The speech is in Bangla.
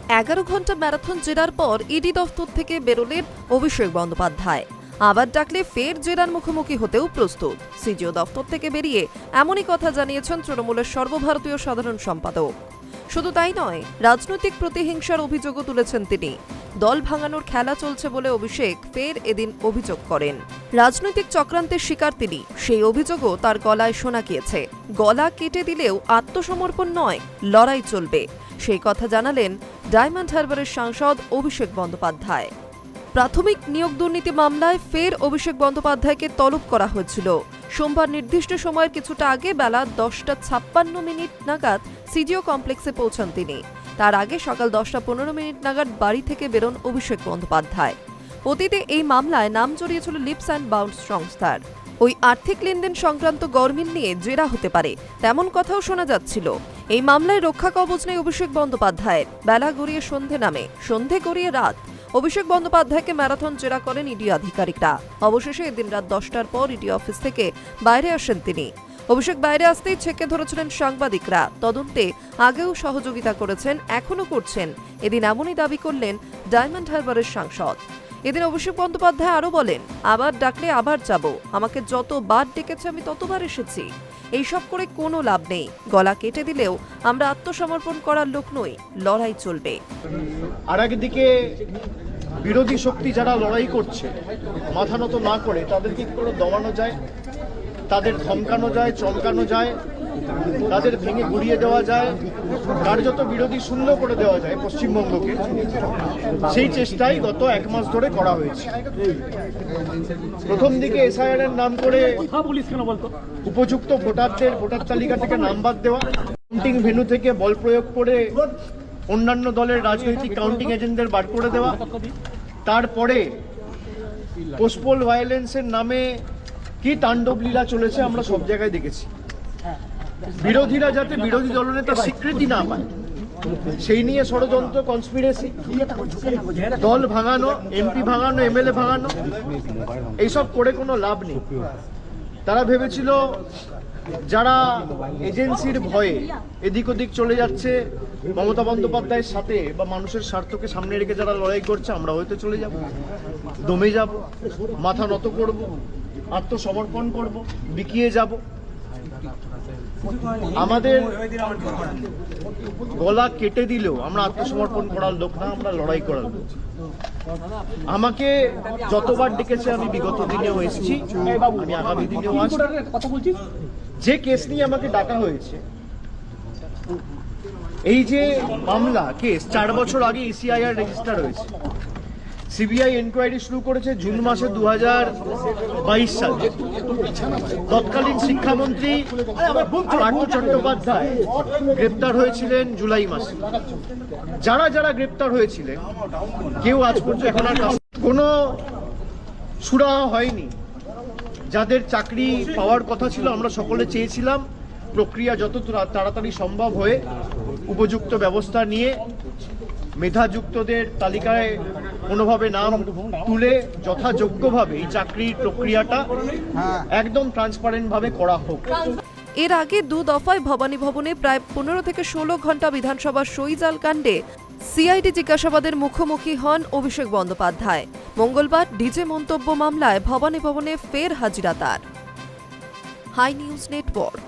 11 ঘন্টা ম্যারাথন জেরার পর ইডি দফতর থেকে বেরোলেন অভিষেক বন্দ্যোপাধ্যায়। আবার ডাকলে ফের জেরার মুখোমুখি হতেও প্রস্তুত। সিজিও দফতর থেকে বেরিয়ে এমনই কথা জানিয়েছেন তৃণমূলের সর্বভারতীয় সাধারণ সম্পাদক। শুধু তাই নয়, রাজনৈতিক প্রতিহিংসার অভিযোগও তুলেছেন তিনি। দল ভাঙানোর খেলা চলছে বলে অভিষেক ফের এদিন অভিযোগ করেন। রাজনৈতিক চক্রান্তের শিকার তিনি, সেই অভিযোগও তার গলায় শোনা গিয়েছে। গলা কেটে দিলেও আত্মসমর্পণ নয়, লড়াই চলবে, সেই কথা জানালেন ডায়মন্ড হারবারের সাংসদ অভিষেক বন্দ্যোপাধ্যায়। প্রাথমিক নিয়োগ দুর্নীতি মামলায় ফের অভিষেক বন্দ্যোপাধ্যায়কে তলব করা হয়েছিল। সোমবার নির্দিষ্ট সময়ের কিছুটা আগে বেলা 10:56 নাগাদ সিজিও কমপ্লেক্সে পৌঁছান তিনি। তার আগে সকাল 10:15 নাগাদ বাড়ি থেকে বেরোন অভিষেক বন্দ্যোপাধ্যায়। অতীতে এই মামলায় নাম জড়িয়েছিল লিপস অ্যান্ড বাউন্স সংস্থার। ওই আর্থিক লেনদেন সংক্রান্ত গরমিল নিয়ে জেরা হতে পারে, তেমন কথাও শোনা যাচ্ছিল। এই মামলায় রক্ষা কবচ নেই অভিষেক বন্দ্যোপাধ্যায়ের। বেলা গড়িয়ে সন্ধে নামে, সন্ধে গড়িয়ে রাত। অভিষেক বন্দ্যোপাধ্যায়কে ম্যারাথন জেরা করেন ইডি আধিকারিকরা। অবশেষে এদিন রাত 10টার পর ইডি অফিস থেকে বাইরে আসেন তিনি। অভিষেক বাইরে আসতেই ছেঁকে ধরেছিলেন সাংবাদিকরা। তদন্তে আগেও সহযোগিতা করেছেন, এখনো করছেন। এদিন এমনই দাবি করলেন ডায়মন্ড হারবারের সাংসদ। এদিন অভিষেক বন্দ্যোপাধ্যায় আরও বলেন, আবার ডাকলে আবার যাব, আমাকে যতবার ডেকেছে আমি ততবার এসেছি। এইসব করে কোনো লাভ নেই। গলা কেটে দিলেও আমরা আত্মসমর্পণ করার লোক নই, লড়াই চলবে। আর একদিকে বিরোধী শক্তি যারা লড়াই করছে, মাথা নত না করে তাদেরকে কি করে দমানো যায়, তাদের ধমকানো যায়, চমকানো যায়, তাদের ভেঙে গুড়িয়ে দেওয়া যায়, কার্যত বিরোধী শূন্য করে দেওয়া যায় পশ্চিমবঙ্গকে, সেই চেষ্টাই গত 1 মাস ধরে করা হয়েছে। প্রথম দিকে এসআইআর এর নাম করে উপযুক্ত ভোটারদের ভোটার তালিকা থেকে নাম বাদ দেওয়া, কাউন্টিং ভেন্যু থেকে বল প্রয়োগ করে অন্যান্য দলের রাজনৈতিক কাউন্টিং এজেন্টদের বার করে দেওয়া, তারপরে পোস্টপোল ভায়োলেন্সের নামে কি তাণ্ডব লীলা চলেছে আমরা সব জায়গায় দেখেছি। বিরোধীরা যাতে বিরোধী দলনেতার স্বীকৃতি না পায় সেই নিয়ে ষড়যন্ত্র, কনস্পিরেসি, দল ভাঙানো, এমপি ভাঙানো, এমএলএ ভাঙানো, এইসব করে কোনো লাভ নেই। তারা ভেবেছিল যারা এজেন্সির ভয়ে এদিক ওদিক চলে যাচ্ছে মমতা বন্দ্যোপাধ্যায়ের সাথে বা মানুষের স্বার্থকে সামনে রেখে যারা লড়াই করছে, আমরা হয়তো চলে যাব, দমে যাব, মাথা নত করব, আত্মসমর্পণ করব, বিকিয়ে যাব। আমাদের গলা কেটে দিলেও আমরা আত্মসমর্পণ করার লোক না, আমরা লড়াই করার লোক। আমাকে যতবার ডেকেছে আমি বিগত দিনেও এসেছি, আমি আগামী দিনেও আসব। যে কেস নিয়ে আমাকে ডাকা হয়েছে, এই যে মামলা কেস 4 বছর আগে ইসিআইআর রেজিস্টার হয়েছে, সিবিআই এনকোয়ারি শুরু করেছে জুন মাসে 2022 সালে। তৎকালীন শিক্ষামন্ত্রী পার্থ চট্টোপাধ্যায় গ্রেপ্তার হয়েছিলেন জুলাই মাসে। যারা যারা গ্রেপ্তার হয়েছিলেন কেউ আজ পর্যন্ত এখন আর কোনো সুরাহা হয়নি। যাদের চাকরি পাওয়ার কথা ছিল, আমরা সকলে চেয়েছিলাম প্রক্রিয়া যত তাড়াতাড়ি সম্ভব হয়ে উপযুক্ত ব্যবস্থা নিয়ে মেধাযুক্তদের তালিকায় কোনোভাবে নাম তুলে যথাযোগ্যভাবে এই চাকরির প্রক্রিয়াটা একদম ট্রান্সপারেন্ট ভাবে করা হোক। এর আগে 2 দফায় ভবানী ভবনে প্রায় 15 থেকে 16 ঘন্টা বিধানসভার সইজাল কাণ্ডে সিআইডি জিজ্ঞাসাবাদের মুখোমুখি হন অভিষেক বন্দ্যোপাধ্যায়। মঙ্গলবার ডিজে মন্তব্য মামলায় ভবানী ভবনে ফের হাজিরা তার। Hi news network.